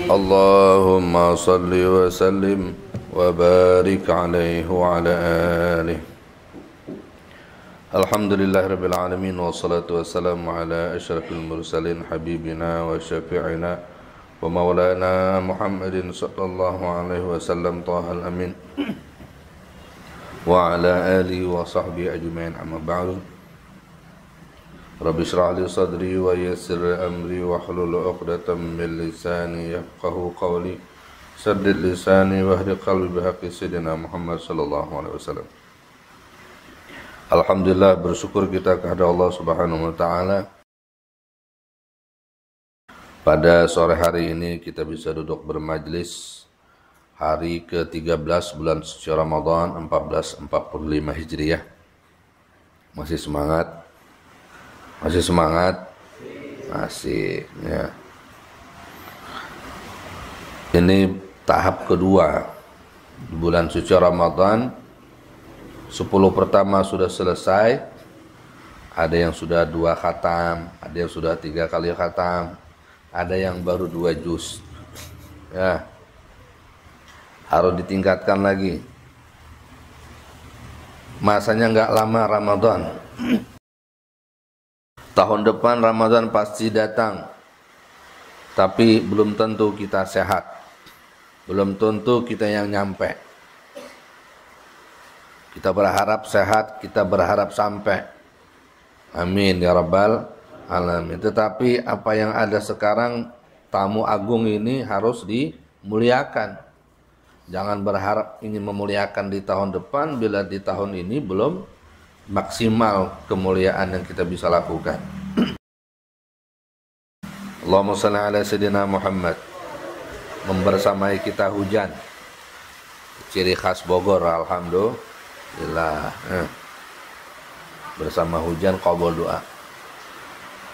Allahumma salli wa sallim wa barik alaihi wa ala alihi. Alhamdulillahirabbil alamin wassalatu wassalamu ala asyrafil mursalin habibina wa syafi'ina wa maulana Muhammadin sallallahu alaihi wasallam tahal amin wa ala alihi wa sahbihi ajma'in, amma ba'du. Rabbi shrah li sadri wa yassir amri wa hlul 'uqdatam min lisani yafqahu qawli saddid lisani wa hdi qalbi bihaqqi sayyidina Muhammad sallallahu alaihi wasallam. Alhamdulillah, bersyukur kita kepada Allah Subhanahu wa taala. Pada sore hari ini kita bisa duduk bermajlis hari ke-13 bulan suci Ramadan 1445 Hijriah. Masih semangat? Masih semangat? Masih, ya. Ini tahap kedua di bulan suci Ramadan. 10 pertama sudah selesai. Ada yang sudah 2 khatam, ada yang sudah 3 kali khatam, ada yang baru 2 juz. Ya. Harus ditingkatkan lagi. Masanya enggak lama Ramadan. Tahun depan Ramadan pasti datang, tapi belum tentu kita sehat, belum tentu kita yang nyampe. Kita berharap sehat, kita berharap sampai. Amin ya rabbal alamin. Tetapi apa yang ada sekarang, tamu agung ini harus dimuliakan. Jangan berharap ingin memuliakan di tahun depan bila di tahun ini belum maksimal kemuliaan yang kita bisa lakukan. Allahumma shalli ala sayyidina Muhammad. Membersamai kita hujan, ciri khas Bogor, alhamdulillah. Bersama hujan qabul doa.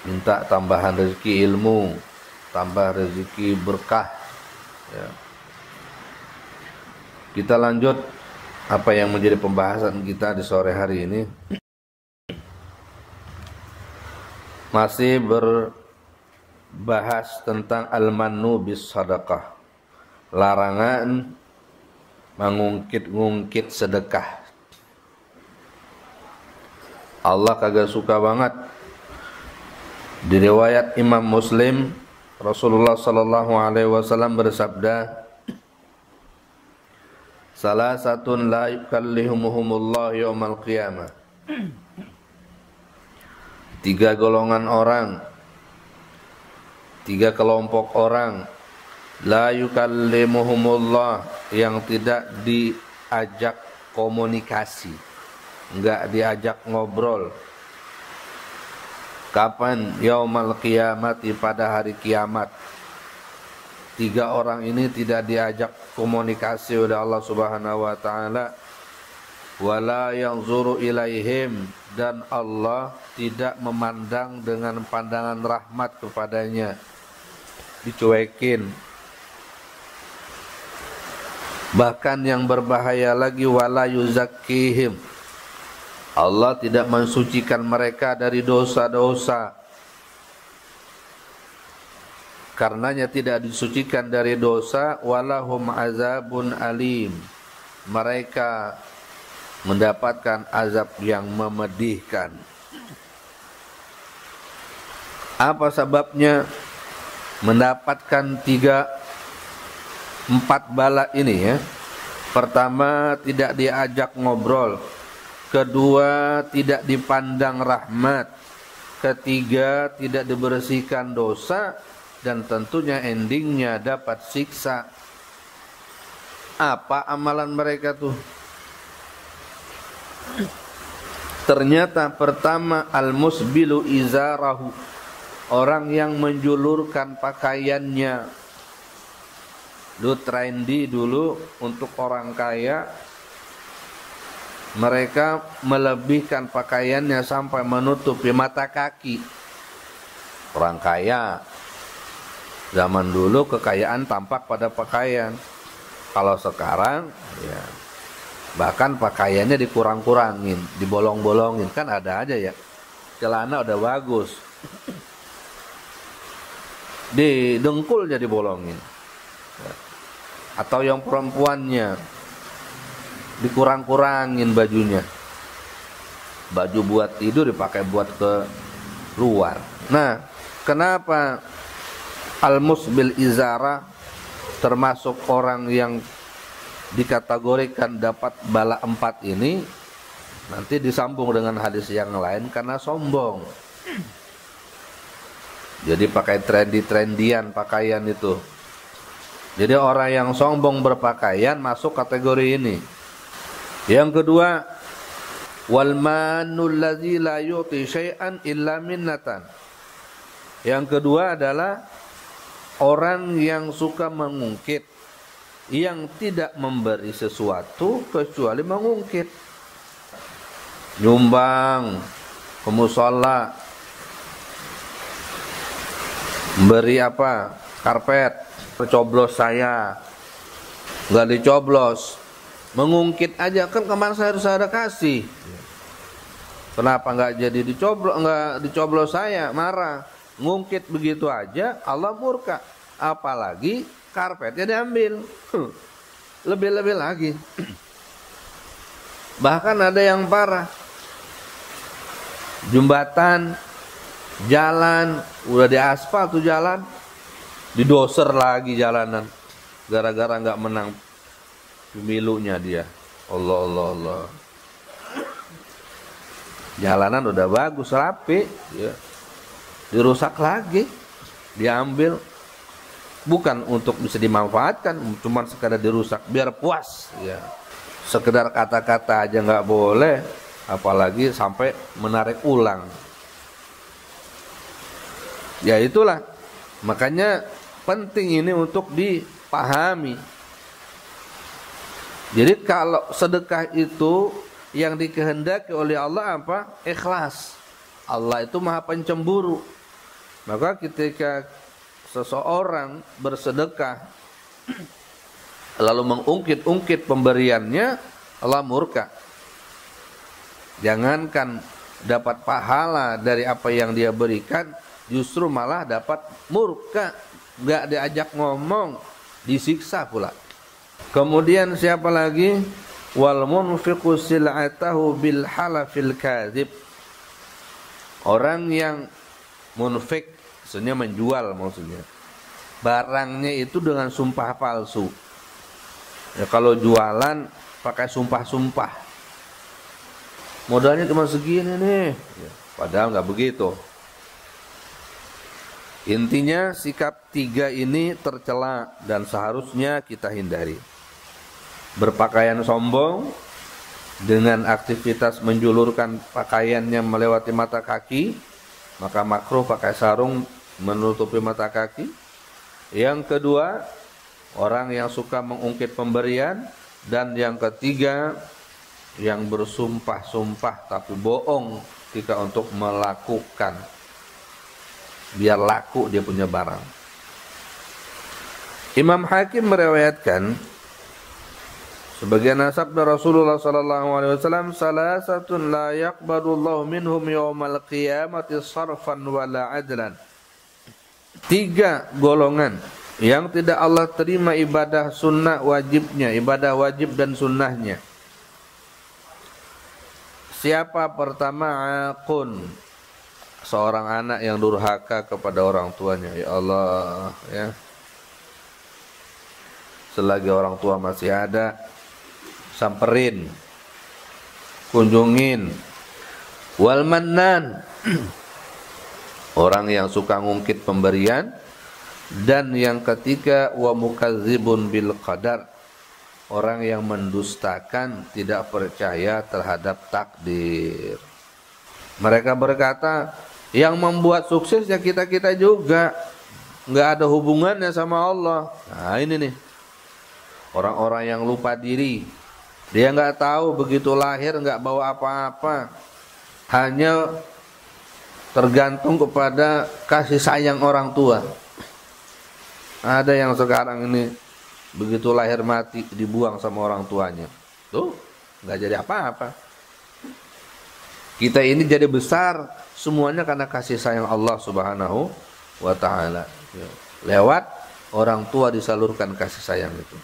Minta tambahan rezeki ilmu, tambah rezeki berkah, ya. Kita lanjut apa yang menjadi pembahasan kita di sore hari ini. Masih berbahas tentang al-mannu bis sadaqah, larangan mengungkit-ungkit sedekah. Allah kagak suka banget. Di riwayat Imam Muslim, Rasulullah sallallahu alaihi wasallam bersabda, salah satun la yukallihumuhumullah yaumal qiyamah. 3 golongan orang, 3 kelompok orang, la yukallimuhumullah, yang tidak diajak komunikasi, enggak diajak ngobrol. Kapan? Yaumal qiyamati, pada hari kiamat. 3 orang ini tidak diajak komunikasi oleh Allah Subhanahu wa taala. Wala yanzuru ilaihim, dan Allah tidak memandang dengan pandangan rahmat kepadanya. Dicuekin. Bahkan yang berbahaya lagi, wala yuzakkihim, Allah tidak mensucikan mereka dari dosa-dosa. Karenanya tidak disucikan dari dosa, walahum azabun alim, mereka mendapatkan azab yang memedihkan. Apa sebabnya mendapatkan 4 bala ini, ya? Pertama, tidak diajak ngobrol. Kedua, tidak dipandang rahmat. Ketiga, tidak dibersihkan dosa. Dan tentunya endingnya dapat siksa. Apa amalan mereka tuh? Ternyata pertama, al-musbilu izarahu, orang yang menjulurkan pakaiannya. Trendy dulu untuk orang kaya, mereka melebihkan pakaiannya sampai menutupi mata kaki. Orang kaya zaman dulu kekayaan tampak pada pakaian. Kalau sekarang, ya, bahkan pakaiannya dikurang-kurangin, dibolong-bolongin, kan ada aja ya. Celana udah bagus, di dengkulnya dibolongin. Atau yang perempuannya dikurang-kurangin bajunya. Baju buat tidur dipakai buat ke luar. Nah, kenapa al-musbil izara termasuk orang yang dikategorikan dapat bala 4 ini? Nanti disambung dengan hadis yang lain karena sombong. Jadi pakai trendian pakaian itu. Jadi orang yang sombong berpakaian masuk kategori ini. Yang kedua, wal manul ladzi la yu'ti syai'an illa minnatan. Yang kedua adalah orang yang suka mengungkit, yang tidak memberi sesuatu kecuali mengungkit. Nyumbang ke mushola, beri apa? Karpet, coblos saya, nggak dicoblos, mengungkit aja, kan kemarin saya harus ada kasih. Kenapa nggak jadi dicoblos, nggak dicoblos saya, marah. Ngungkit begitu aja, Allah murka. Apalagi karpetnya diambil, lebih-lebih lagi. Bahkan ada yang parah, jembatan, jalan, udah diaspal tuh jalan, didoser lagi jalanan, gara-gara nggak menang pemilunya dia. Allah Allah Allah. Jalanan udah bagus, rapi, ya, dirusak lagi, diambil, bukan untuk bisa dimanfaatkan, cuma sekadar dirusak biar puas, ya. Sekedar kata-kata aja nggak boleh, apalagi sampai menarik ulang. Ya itulah, makanya penting ini untuk dipahami. Jadi kalau sedekah itu yang dikehendaki oleh Allah apa? Ikhlas. Allah itu Maha Pencemburu. Maka ketika seseorang bersedekah lalu mengungkit-ungkit pemberiannya, Allah murka. Jangankan dapat pahala dari apa yang dia berikan, justru malah dapat murka, nggak diajak ngomong, disiksa pula. Kemudian siapa lagi? Wal munfiqu sil'atahu bil halafil kadzib. Orang yang munfik, maksudnya menjual, maksudnya barangnya itu dengan sumpah palsu. Ya, kalau jualan pakai sumpah-sumpah, modalnya cuma segini nih, ya, padahal nggak begitu. Intinya sikap 3 ini tercela dan seharusnya kita hindari. Berpakaian sombong dengan aktivitas menjulurkan pakaiannya melewati mata kaki, maka makruh pakai sarung menutupi mata kaki. Yang kedua, orang yang suka mengungkit pemberian. Dan yang ketiga, yang bersumpah-sumpah tapi bohong ketika untuk melakukan, biar laku dia punya barang. Imam Hakim meriwayatkan sebagian sabda Rasulullah SAW, salasatun la yaqbalullahu minhum yawmal qiyamati sarfan wala adlan. 3 golongan yang tidak Allah terima ibadah sunnah wajibnya, ibadah wajib dan sunnahnya. Siapa? Pertama, aqun, seorang anak yang durhaka kepada orang tuanya. Ya Allah, ya, selagi orang tua masih ada, samperin, kunjungin. Wal mannan, orang yang suka ngungkit pemberian. Dan yang ketiga, wa mukadzibun bil qadar, orang yang mendustakan, tidak percaya terhadap takdir. Mereka berkata, yang membuat sukses ya kita-kita juga, nggak ada hubungannya sama Allah. Nah ini nih, orang-orang yang lupa diri. Dia nggak tahu begitu lahir nggak bawa apa-apa, hanya tergantung kepada kasih sayang orang tua. Ada yang sekarang ini begitu lahir mati dibuang sama orang tuanya, tuh nggak jadi apa-apa. Kita ini jadi besar semuanya karena kasih sayang Allah Subhanahu wa Ta'ala, lewat orang tua disalurkan kasih sayang itu.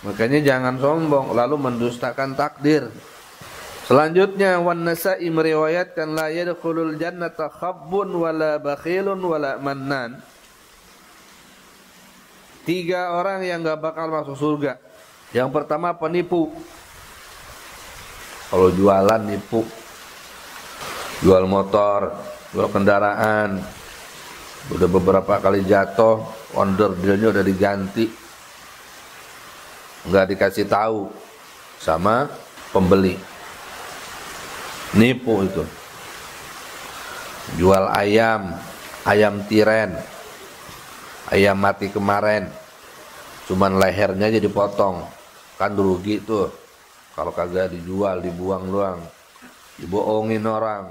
Makanya jangan sombong lalu mendustakan takdir. Selanjutnya wan Nasa'i meriwayatkan la yadkhulul jannata khabbun wala bakhilun wala mannan. 3 orang yang gak bakal masuk surga. Yang pertama penipu. Kalau jualan nipu, jual motor, jual kendaraan, udah beberapa kali jatuh, onderdilnya udah diganti, nggak dikasih tahu sama pembeli, nipu itu. Jual ayam, ayam tiren, ayam mati kemarin, cuman lehernya aja dipotong, kan rugi tuh. Kalau kagak dijual, dibuang doang, dibohongin orang,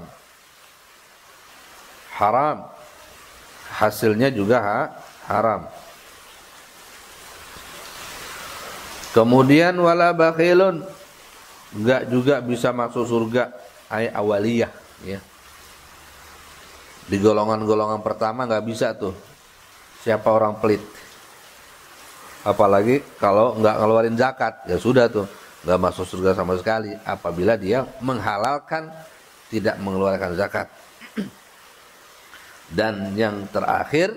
haram. Hasilnya juga haram. Kemudian wala bakhilun, enggak juga bisa masuk surga, ay awaliyah ya. Di golongan-golongan pertama enggak bisa tuh. Siapa orang pelit? Apalagi kalau enggak ngeluarin zakat, ya sudah tuh, enggak masuk surga sama sekali apabila dia menghalalkan tidak mengeluarkan zakat. Dan yang terakhir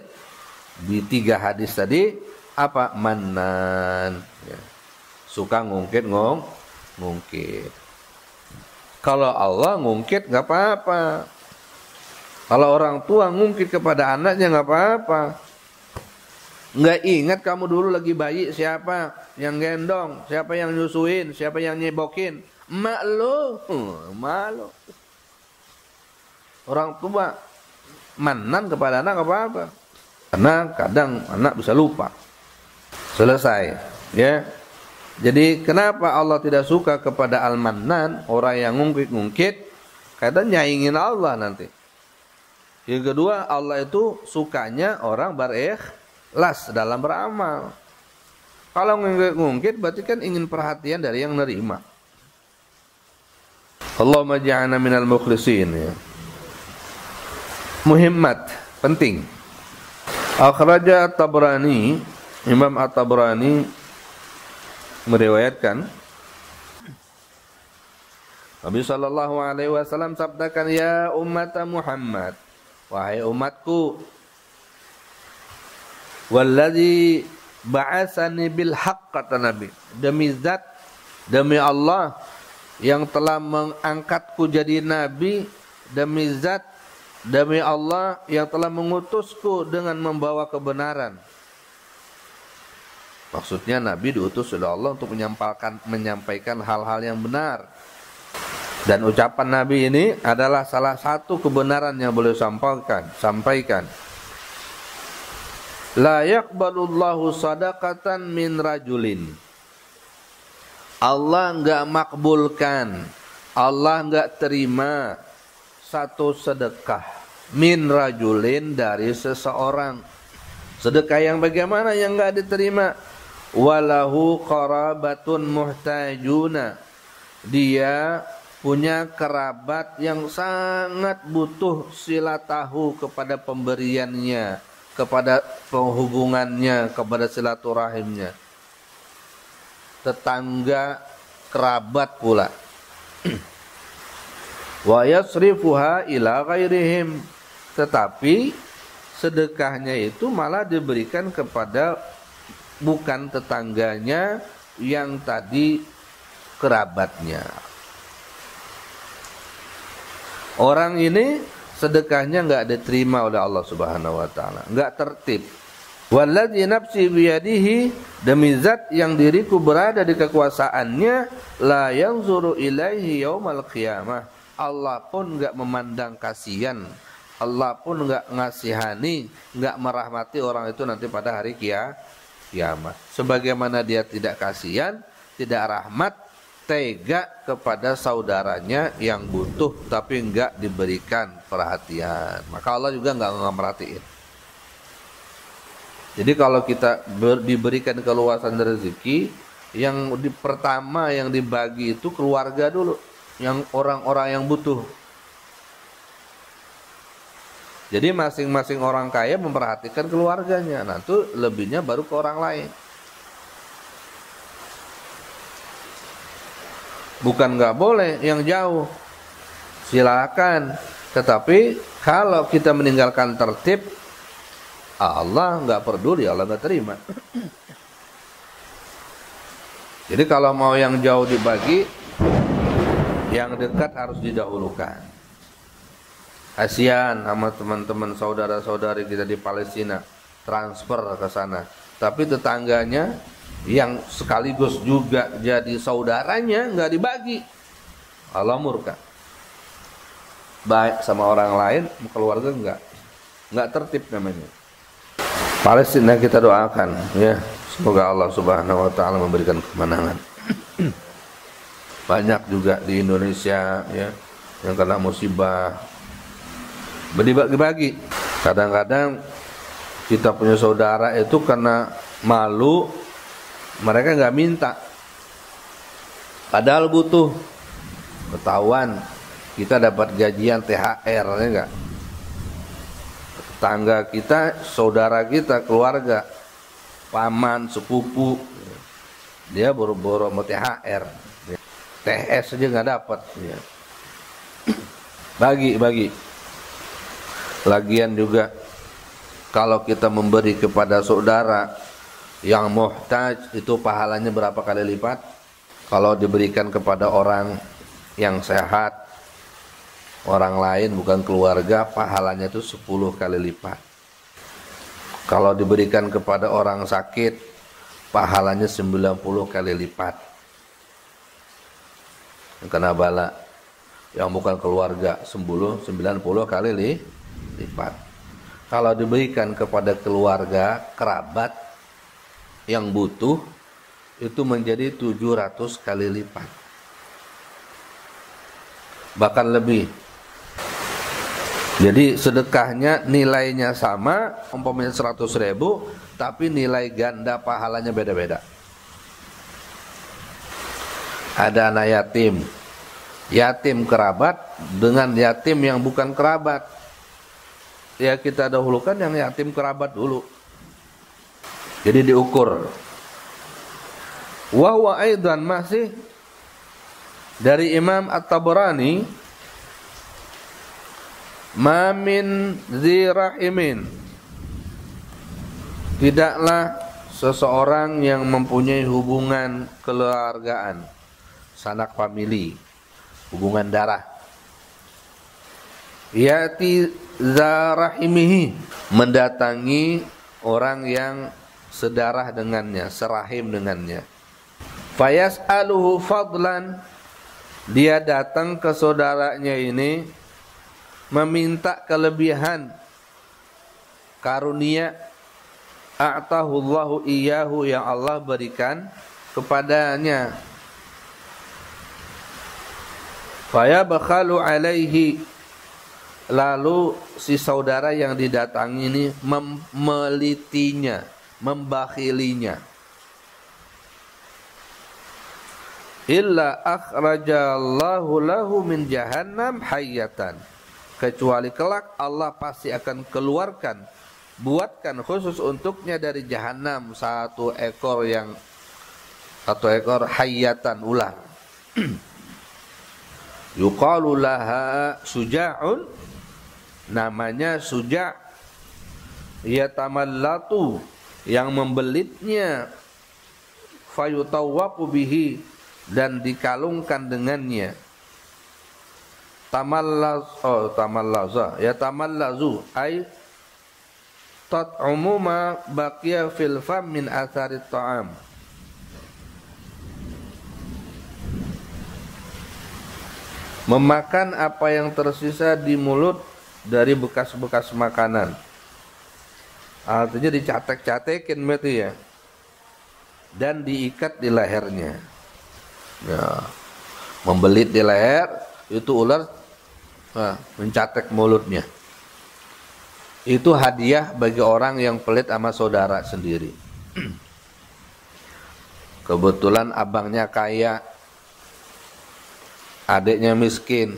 di 3 hadis tadi apa? Mannan ya. Suka ngungkit ngungkit. Kalau Allah ngungkit nggak apa-apa. Kalau orang tua ngungkit kepada anaknya nggak apa-apa. Nggak ingat kamu dulu lagi bayi siapa yang gendong, siapa yang nyusuin, siapa yang nyebokin? Emak lo, malu. Orang tua mannan kepada anak nggak apa-apa. Karena kadang anak bisa lupa. Selesai, ya. Jadi kenapa Allah tidak suka kepada al-mannan, orang yang ngungkit-ngungkit? Kadang nyaingin Allah nanti. Yang kedua, Allah itu sukanya orang berikhlas dalam beramal. Kalau ngungkit berarti kan ingin perhatian dari yang nerima. Allahumma ja'alna minal mukhlisin ya. Muhimmat, penting. Akhraja At-Tabrani, Imam At-Tabrani meriwayatkan Nabi sallallahu alaihi wasallam sabdakan, ya umat Muhammad, wahai umatku, walladzi ba'atsani bil haqq, kata Nabi, demi zat, demi Allah yang telah mengangkatku jadi nabi, demi zat, demi Allah yang telah mengutusku dengan membawa kebenaran. Maksudnya Nabi diutus oleh Allah untuk menyampaikan hal-hal yang benar. Dan ucapan Nabi ini adalah salah satu kebenaran yang boleh sampaikan. La yaqbalullahu sadaqatan min rajulin. Allah enggak makbulkan, Allah enggak terima satu sedekah min rajulin, dari seseorang. Sedekah yang bagaimana yang enggak diterima? Walahu qarabatun muhtajuna, dia punya kerabat yang sangat butuh silatahu kepada pemberiannya, kepada penghubungannya, kepada silaturahimnya. Tetangga, kerabat pula. Wa yasrifuha ila ghairihim, tetapi sedekahnya itu malah diberikan kepada bukan tetangganya yang tadi kerabatnya. Orang ini sedekahnya enggak diterima oleh Allah Subhanahu wa taala, enggak tertib. Walladzi nafsi biyadihi, demi zat yang diriku berada di kekuasaannya, la yanzuru ilaihi yaumal qiyamah, Allah pun enggak memandang kasihan, Allah pun enggak ngasihani, enggak merahmati orang itu nanti pada hari kiamat. Sebagaimana dia tidak kasihan, tidak rahmat, tega kepada saudaranya yang butuh tapi enggak diberikan perhatian, maka Allah juga enggak merhatiin. Jadi kalau kita diberikan keluasan rezeki, yang pertama yang dibagi itu keluarga dulu, yang orang-orang yang butuh. Jadi masing-masing orang kaya memperhatikan keluarganya. Nah, itu lebihnya baru ke orang lain. Bukan nggak boleh yang jauh, silakan. Tetapi kalau kita meninggalkan tertib, Allah nggak peduli, Allah nggak terima. Jadi kalau mau yang jauh dibagi, yang dekat harus didahulukan. Kasihan sama teman-teman saudara-saudari kita di Palestina, transfer ke sana. Tapi tetangganya yang sekaligus juga jadi saudaranya nggak dibagi, Allah murka. Baik sama orang lain, keluarga nggak tertib namanya. Palestina kita doakan ya, semoga Allah Subhanahu wa taala memberikan kemenangan. Banyak juga di Indonesia ya yang kena musibah, bagi-bagi. Kadang-kadang kita punya saudara itu karena malu, mereka nggak minta, padahal butuh. Ketahuan kita dapat gajian THR, ya enggak? Tetangga kita, saudara kita, keluarga, paman, sepupu, dia boro-boro mau THR, TS aja nggak dapat. Ya. Bagi. Lagian juga kalau kita memberi kepada saudara yang muhtaj, itu pahalanya berapa kali lipat? Kalau diberikan kepada orang yang sehat, orang lain bukan keluarga, pahalanya itu 10 kali lipat. Kalau diberikan kepada orang sakit, pahalanya 90 kali lipat. Yang kena bala, yang bukan keluarga, 90 kali lipat. Kalau diberikan kepada keluarga, kerabat yang butuh, itu menjadi 700 kali lipat. Bahkan lebih. Jadi sedekahnya nilainya sama, umpamanya 100.000, tapi nilai ganda pahalanya beda-beda. Ada anak yatim, yatim kerabat dengan yatim yang bukan kerabat. Ya kita dahulukan yang yatim kerabat dulu. Jadi diukur. Wa huwa aidan, masih dari Imam At-Tabrani, ma min dzi rahimin, tidaklah seseorang yang mempunyai hubungan keluargaan, sanak famili, hubungan darah, yati za rahimihi, mendatangi orang yang sedarah dengannya, serahim dengannya, fayas'aluhu fadlan, dia datang ke saudaranya ini meminta kelebihan karunia, a'tahullahu iyyahu, yang Allah berikan kepadanya, fayabkhalu alaihi, lalu si saudara yang didatangi ini memelitinya, membakhilinya, illa akhrajallahu lahu min jahannam hayyatan, kecuali kelak Allah pasti akan keluarkan, buatkan khusus untuknya dari jahanam satu ekor hayyatan, ular. Yuqalu laha suja'un, namanya suja', yatamallatu, yang membelitnya, fayutawwaqu bihi, dan dikalungkan dengannya, yatamallazu ay tat'umu ma baqiya fil fam min athari ta'am, memakan apa yang tersisa di mulut dari bekas-bekas makanan. Artinya dicatek-catekin berarti ya, dan diikat di lehernya. Ya, membelit di leher, itu ular mencatek mulutnya. Itu hadiah bagi orang yang pelit sama saudara sendiri. Kebetulan abangnya kaya, adiknya miskin.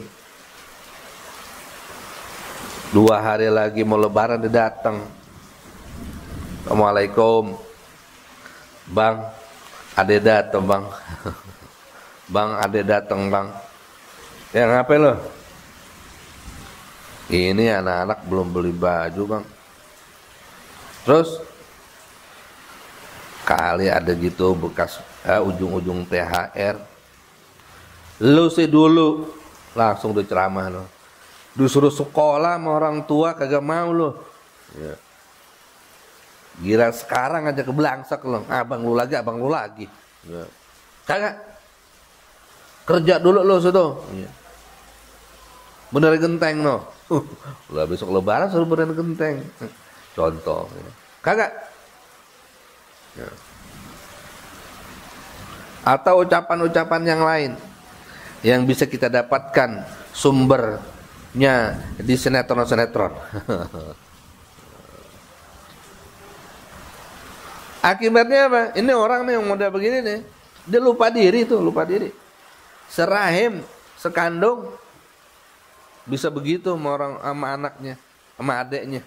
2 hari lagi mau lebaran dia datang. Assalamualaikum. Bang, ade datang bang. Bang, ade datang bang. Ya ngapain lo? Ini anak-anak belum beli baju bang. Terus kali ada gitu bekas ujung-ujung THR. Lu sih dulu langsung diceramah lo. Disuruh sekolah sama orang tua kagak mau lo. Ya. Gila sekarang aja kebelangsak lo. Abang lu lagi. Ya. Kagak. Kerja dulu lo situ. Ya. Bener genteng no. Lah besok lebaran suruh benerin genteng. Contoh. Ya. Kagak. Ya. Atau ucapan-ucapan yang lain yang bisa kita dapatkan sumbernya di sinetron-sinetron. Akibatnya apa? Ini orang nih yang model begini nih, dia lupa diri. Serahim, sekandung bisa begitu sama orang, sama anaknya, sama adeknya.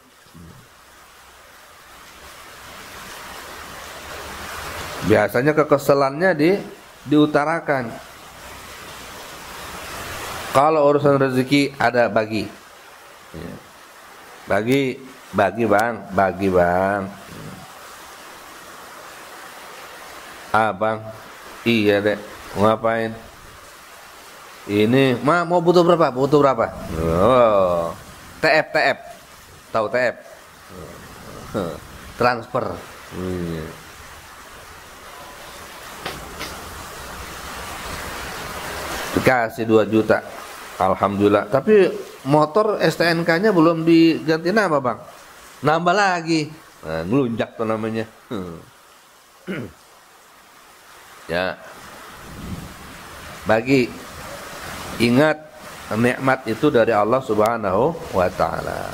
Biasanya kekesalannya diutarakan. Kalau urusan rezeki ada bagi. Bagi bang. Ah bang, iya dek, mau ngapain? Ini, mau butuh berapa? Oh, TF, tahu TF? Transfer. Dikasih 2 juta, alhamdulillah. Tapi motor STNK-nya belum diganti nama bang, nambah lagi. Nah, ngelunjak tuh namanya. Ya, bagi, ingat nikmat itu dari Allah Subhanahu wa Ta'ala.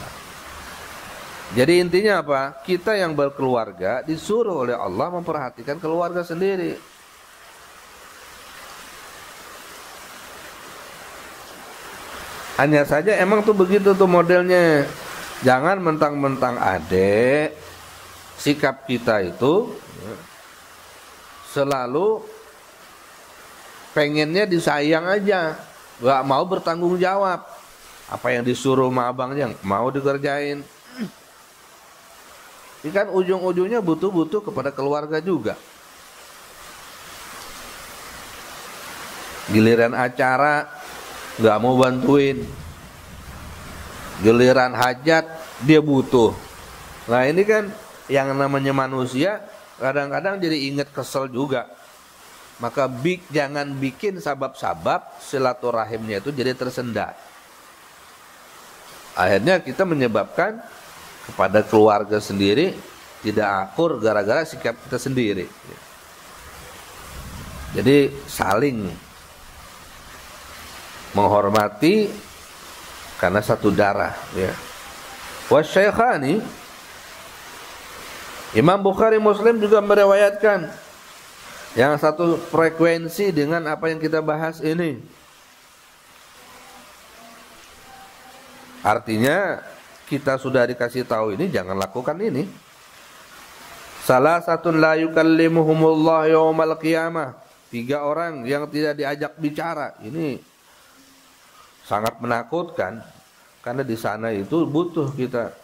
Jadi intinya apa? Kita yang berkeluarga disuruh oleh Allah memperhatikan keluarga sendiri. Hanya saja emang tuh begitu tuh modelnya. Jangan mentang-mentang adek, sikap kita itu selalu pengennya disayang aja, gak mau bertanggung jawab. Apa yang disuruh sama abangnya mau dikerjain. Ini kan ujung-ujungnya butuh kepada keluarga juga. Giliran acara gak mau bantuin, giliran hajat dia butuh. Nah ini kan yang namanya manusia kadang-kadang jadi ingat kesel juga. Maka jangan bikin sabab-sabab silaturahimnya itu jadi tersendat. Akhirnya kita menyebabkan kepada keluarga sendiri tidak akur gara-gara sikap kita sendiri. Jadi saling menghormati karena satu darah. Ya. Wasyaikhani, Imam Bukhari Muslim juga meriwayatkan yang satu frekuensi dengan apa yang kita bahas ini. Artinya kita sudah dikasih tahu ini, jangan lakukan ini. Salah satu la yukallimuhumullah yaumal qiyamah. 3 orang yang tidak diajak bicara. Ini sangat menakutkan karena di sana itu butuh kita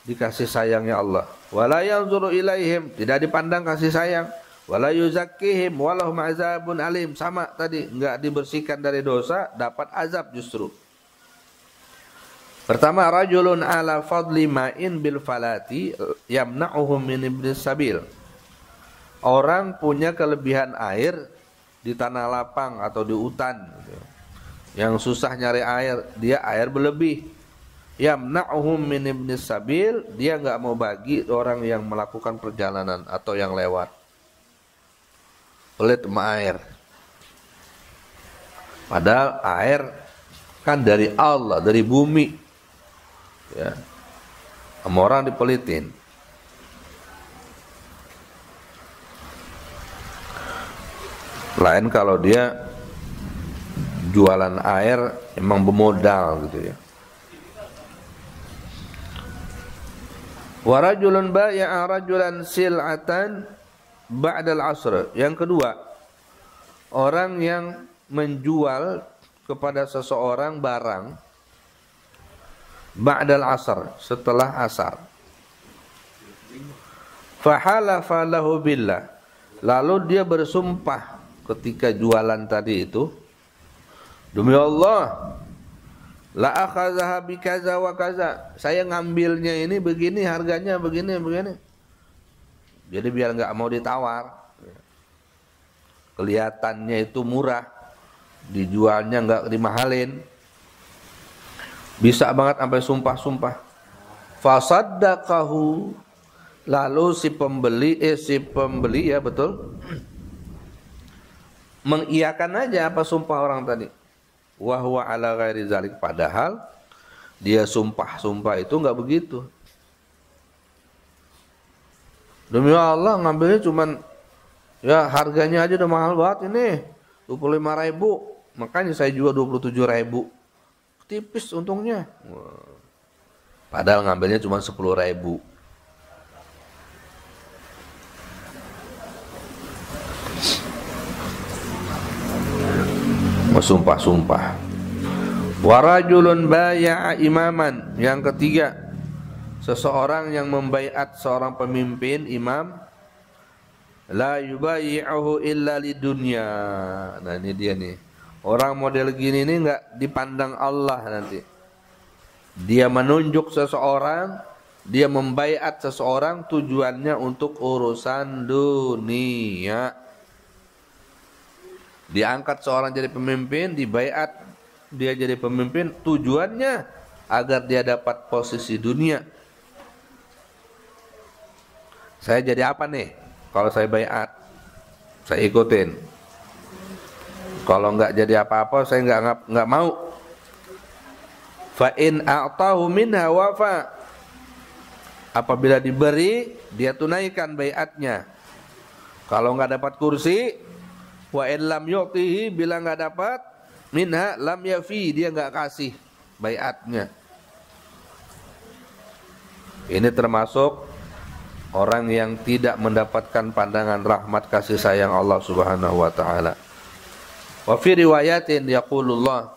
dikasih sayangnya Allah. Wala yanzuru ilaihim, tidak dipandang kasih sayang. Wala yuzakkihim walahum azabun alim. Sama tadi, enggak dibersihkan dari dosa, dapat azab justru. Pertama, rajulun ala fadli ma'in bil falati yamna'uhum min ibnis sabil. Orang punya kelebihan air di tanah lapang atau di hutan, yang susah nyari air, dia air berlebih. Yamna'uhum min ibnis sabil, dia enggak mau bagi orang yang melakukan perjalanan atau yang lewat. Pelit sama air. Padahal air kan dari Allah, dari bumi. Ya, sama orang dipelitin. Lain kalau dia jualan air emang bermodal gitu ya. Wa rajulun bai'a rajulan sil'atan ba'dal asr. Yang kedua, orang yang menjual kepada seseorang barang ba'dal asr, setelah asar. Fahalafa lahu billah. Lalu dia bersumpah ketika jualan tadi itu, demi Allah, la akhadhaha bi kaza wa kaza. Saya ngambilnya ini begini, harganya begini. Jadi biar enggak mau ditawar. Kelihatannya itu murah, dijualnya enggak dimahalin. Bisa banget sampai sumpah-sumpah. Fasaddaqahu. Lalu si pembeli ya betul, mengiyakan aja apa sumpah orang tadi. Wa huwa ala ghairi zalik, padahal dia sumpah itu enggak begitu. Demi Allah ngambilnya cuman ya harganya aja udah mahal banget ini, 25.000, makanya saya jual 27.000. Tipis untungnya. Padahal ngambilnya cuma 10.000. Sumpah-sumpah. Warajulun bai'a imaman. Yang ketiga, seseorang yang membaiat seorang pemimpin, imam, la yubai'uhu illa lidunya. Nah ini dia nih. Orang model gini nih enggak dipandang Allah nanti. Dia menunjuk seseorang, dia membaiat seseorang tujuannya untuk urusan dunia. Diangkat seorang jadi pemimpin, dibaiat dia jadi pemimpin, tujuannya agar dia dapat posisi dunia. Saya jadi apa nih kalau saya baiat? Saya ikutin. Kalau enggak jadi apa-apa saya enggak mau. Fa in a'tahu minha wafa. Apabila diberi, dia tunaikan baiatnya. Kalau enggak dapat kursi, wa in lam yu'tihi, bila enggak dapat minha lam yafi, dia enggak kasih baiatnya. Ini termasuk orang yang tidak mendapatkan pandangan rahmat kasih sayang Allah Subhanahu wa taala. Wa fi riwayatin yaqulullah,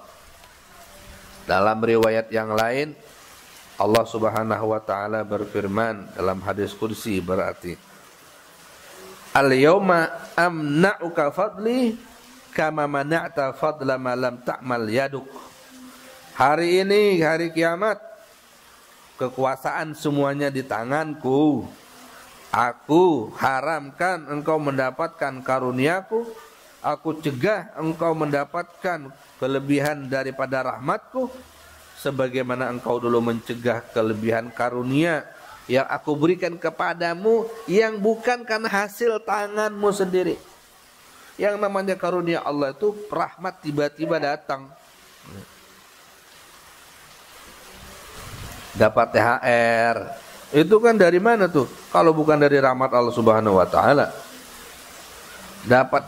dalam riwayat yang lain Allah Subhanahu wa taala berfirman dalam hadis kursi, berarti al-yawma amna'uka fadli kama mana'ta fadla ma lam ta'mal yaduk. Hari ini, hari kiamat, kekuasaan semuanya di tanganku. Aku haramkan engkau mendapatkan karuniaku, aku cegah engkau mendapatkan kelebihan daripada rahmatku, sebagaimana engkau dulu mencegah kelebihan karunia yang aku berikan kepadamu yang bukan karena hasil tanganmu sendiri. Yang namanya karunia Allah itu rahmat tiba-tiba datang. Dapat THR, itu kan dari mana tuh? Kalau bukan dari rahmat Allah Subhanahu wa taala. Dapat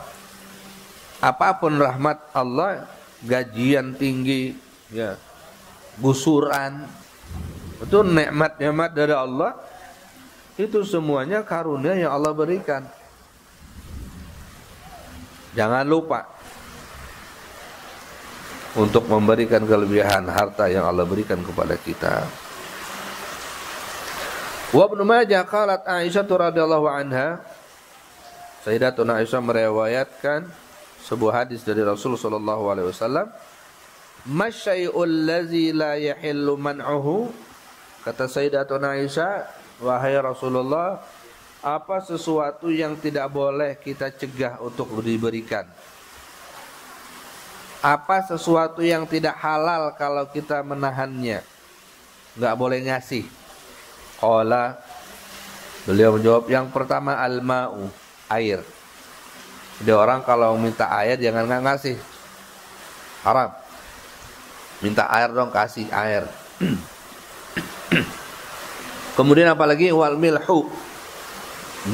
apapun rahmat Allah, gajian tinggi, ya, gusuran, itu nikmat-nikmat dari Allah. Itu semuanya karunia yang Allah berikan. Jangan lupa untuk memberikan kelebihan harta yang Allah berikan kepada kita. Wa Ibnu Majah qalat Aisyah radhiyallahu anha, Sayyidatuna Aisyah meriwayatkan sebuah hadis dari Rasul sallallahu alaihi wasallam, "Masyai'ul ladzi la yahillu man'uhu." Kata Sayyidatuna Aisyah, wahai Rasulullah, apa sesuatu yang tidak boleh kita cegah untuk diberikan? Apa sesuatu yang tidak halal kalau kita menahannya? Enggak boleh ngasih. Qala, beliau menjawab, yang pertama al-ma'u, air. Jadi orang kalau minta air jangan nggak ngasih, haram. Minta air dong, kasih air. Kemudian apalagi wal milhu,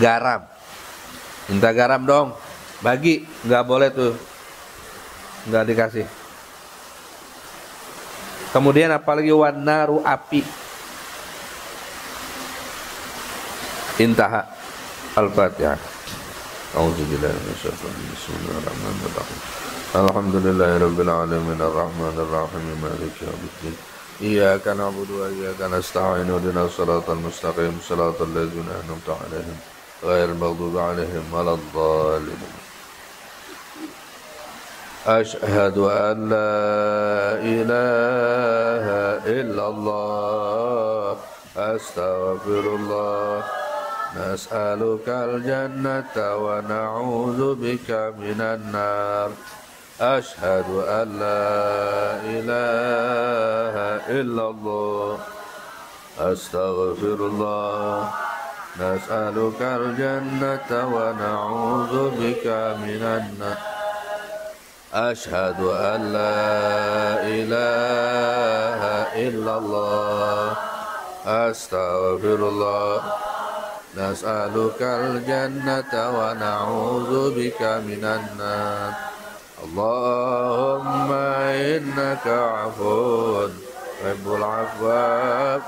garam. Minta garam dong, bagi, nggak boleh tuh, nggak dikasih. Kemudian apalagi wan naru, api. Intaha. Al-Fatihah. A'udzubillahi minasyaitonir rajim. Bismillahirrahmanirrahim. Alhamdulillahirabbil alamin arrahmanir rahim maliki yaumiddin. Iyyaka na'budu wa iyyaka nasta'in ihdinas siratal mustaqim siratal ladzina an'amta 'alaihim ghairil maghdubi 'alaihim waladdallin. Asyhadu an la ilaha illallah astaghfirullah. Nas'alukal jannata wa na'udzu bika minan nar. Asyhadu an la ilaha illallah astaghfirullah. Nas'alukal jannata wa na'udzu bika minan nar. Asyhadu an la ilaha illallah astaghfirullah. Nas'alukal jannata wa na'udzu bika minan nar. Allahumma innaka 'afuwun tuhibbul 'afwa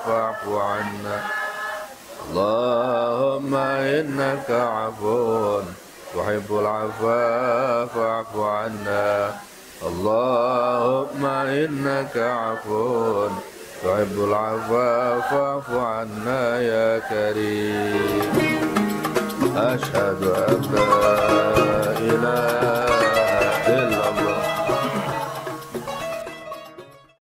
fa'fu 'anna. Allahumma innaka 'afuwun tuhibbul 'afwa fa'fu 'anna. Allahumma innaka 'afuwun tuhibbul 'afwa fa'fu 'anna ya karim. Asyhadu an la ilaha